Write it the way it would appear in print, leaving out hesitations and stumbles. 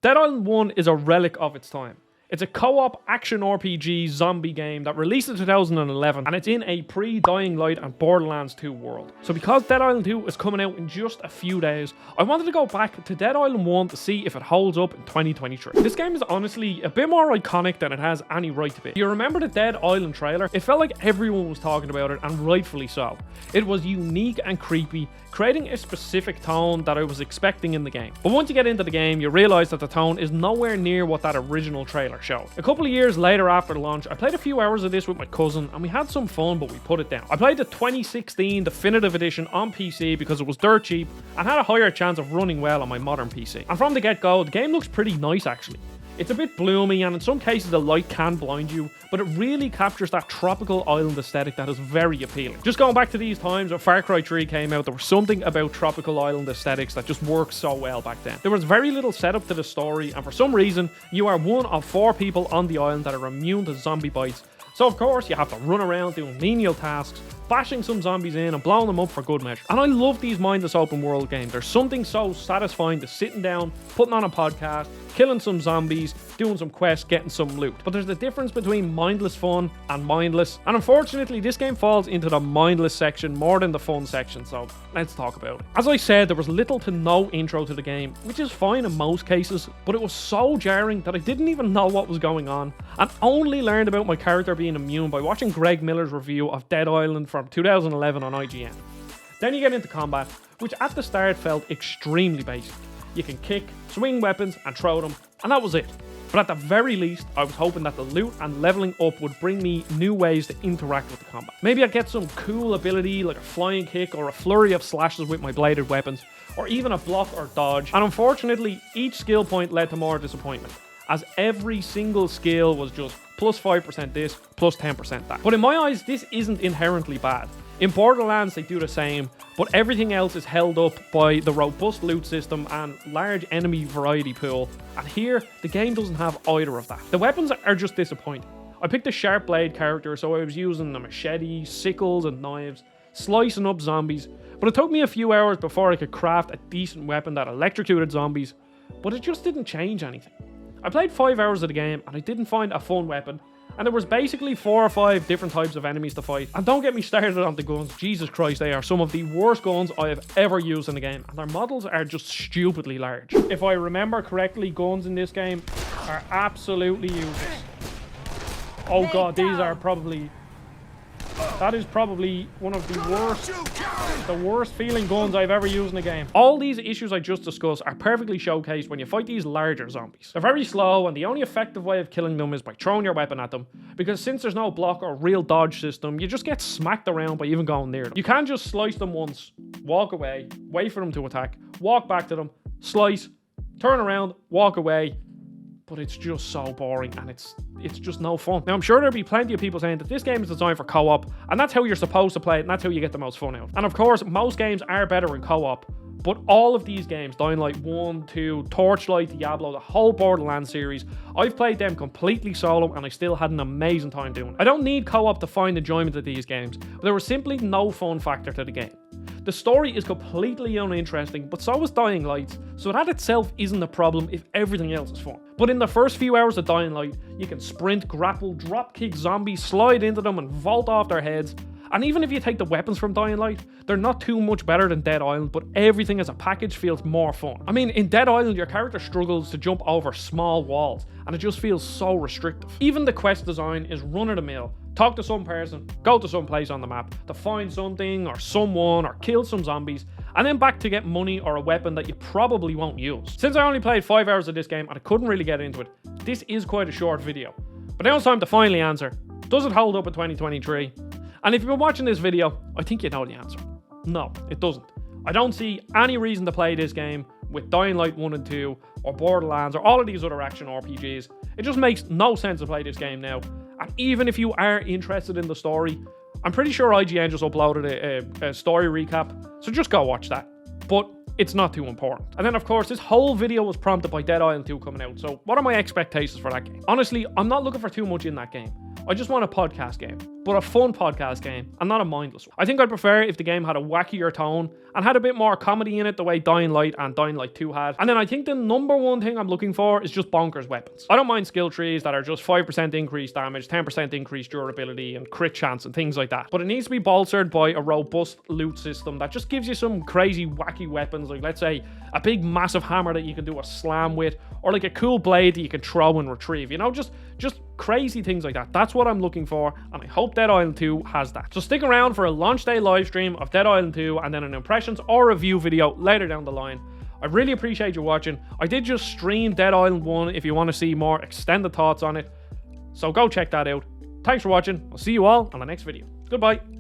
Dead Island 1 is a relic of its time. It's a co-op action RPG zombie game that released in 2011, and it's in a pre-Dying Light and Borderlands 2 world. So because Dead Island 2 is coming out in just a few days, I wanted to go back to Dead Island 1 to see if it holds up in 2023. This game is honestly a bit more iconic than it has any right to be. You remember the Dead Island trailer? It felt like everyone was talking about it, and rightfully so. It was unique and creepy, creating a specific tone that I was expecting in the game. But once you get into the game, you realise that the tone is nowhere near what that original trailer showed. A couple of years later after launch, I played a few hours of this with my cousin, and we had some fun, but we put it down. I played the 2016 Definitive Edition on PC because it was dirt cheap and had a higher chance of running well on my modern PC. And from the get-go, the game looks pretty nice actually. It's a bit bloomy, and in some cases the light can blind you, but it really captures that tropical island aesthetic that is very appealing. Just going back to these times when Far Cry 3 came out, there was something about tropical island aesthetics that just worked so well back then. There was very little setup to the story, and for some reason, you are one of 4 people on the island that are immune to zombie bites. So of course, you have to run around doing menial tasks, bashing some zombies in and blowing them up for good measure. And I love these mindless open world games. There's something so satisfying to sitting down, putting on a podcast, killing some zombies, doing some quests, getting some loot. But there's a difference between mindless fun and mindless. And unfortunately, this game falls into the mindless section more than the fun section, so let's talk about it. As I said, there was little to no intro to the game, which is fine in most cases, but it was so jarring that I didn't even know what was going on, and only learned about my character being immune by watching Greg Miller's review of Dead Island from 2011 on IGN. Then you get into combat, which at the start felt extremely basic. You can kick, swing weapons and throw them, and that was it. But at the very least, I was hoping that the loot and leveling up would bring me new ways to interact with the combat. Maybe I'd get some cool ability like a flying kick or a flurry of slashes with my bladed weapons, or even a block or dodge. And unfortunately, each skill point led to more disappointment, as every single skill was just plus 5% this, plus 10% that. But in my eyes, this isn't inherently bad. In Borderlands, they do the same, but everything else is held up by the robust loot system and large enemy variety pool, and here, the game doesn't have either of that. The weapons are just disappointing. I picked a sharp blade character, so I was using a machete, sickles and knives, slicing up zombies, but it took me a few hours before I could craft a decent weapon that electrocuted zombies, but it just didn't change anything. I played 5 hours of the game and I didn't find a fun weapon, and there was basically 4 or 5 different types of enemies to fight. And don't get me started on the guns. Jesus Christ, they are some of the worst guns I have ever used in the game, and their models are just stupidly large. If I remember correctly, guns in this game are absolutely useless. Oh god, these are probably... That is probably one of the worst feeling guns I've ever used in a game. All these issues I just discussed are perfectly showcased when you fight these larger zombies. They're very slow, and the only effective way of killing them is by throwing your weapon at them, because since there's no block or real dodge system, you just get smacked around by even going near them. You can just slice them once, walk away, wait for them to attack, walk back to them, slice, turn around, walk away, but it's just so boring, and it's just no fun. Now, I'm sure there'll be plenty of people saying that this game is designed for co-op, and that's how you're supposed to play it, and that's how you get the most fun out. And of course, most games are better in co-op, but all of these games, Dying Light 1, 2, Torchlight, Diablo, the whole Borderlands series, I've played them completely solo, and I still had an amazing time doing it. I don't need co-op to find enjoyment of these games, but there was simply no fun factor to the game. The story is completely uninteresting, but so is Dying Light, so that itself isn't a problem if everything else is fun. But in the first few hours of Dying Light, you can sprint, grapple, drop kick zombies, slide into them and vault off their heads. And even if you take the weapons from Dying Light, they're not too much better than Dead Island, but everything as a package feels more fun. I mean, in Dead Island, your character struggles to jump over small walls, and it just feels so restrictive. Even the quest design is run-of-the-mill. Talk to some person, go to some place on the map to find something or someone or kill some zombies, and then back to get money or a weapon that you probably won't use. Since I only played 5 hours of this game and I couldn't really get into it, this is quite a short video. But now it's time to finally answer, does it hold up in 2023? And if you've been watching this video, I think you know the answer. No, it doesn't. I don't see any reason to play this game with Dying Light 1 and 2, or Borderlands, or all of these other action RPGs. It just makes no sense to play this game now. And even if you are interested in the story, I'm pretty sure IGN just uploaded a story recap, so just go watch that. But it's not too important. And then of course, this whole video was prompted by Dead Island 2 coming out, so what are my expectations for that game? Honestly, I'm not looking for too much in that game. I just want a podcast game. but a fun podcast game, and not a mindless one. I think I'd prefer if the game had a wackier tone and had a bit more comedy in it, the way Dying Light and Dying Light 2 had. And then I think the number one thing I'm looking for is just bonkers weapons. I don't mind skill trees that are just 5% increased damage, 10% increased durability, and crit chance and things like that. But it needs to be bolstered by a robust loot system that just gives you some crazy wacky weapons, like let's say a big massive hammer that you can do a slam with, or like a cool blade that you can throw and retrieve, you know, just crazy things like that. That's what I'm looking for, and I hope Dead Island 2 has that. So stick around for a launch day live stream of Dead Island 2 and then an impressions or review video later down the line. I really appreciate you watching. I did just stream Dead Island 1 if you want to see more extended thoughts on it, so go check that out. Thanks for watching. I'll see you all on the next video. Goodbye.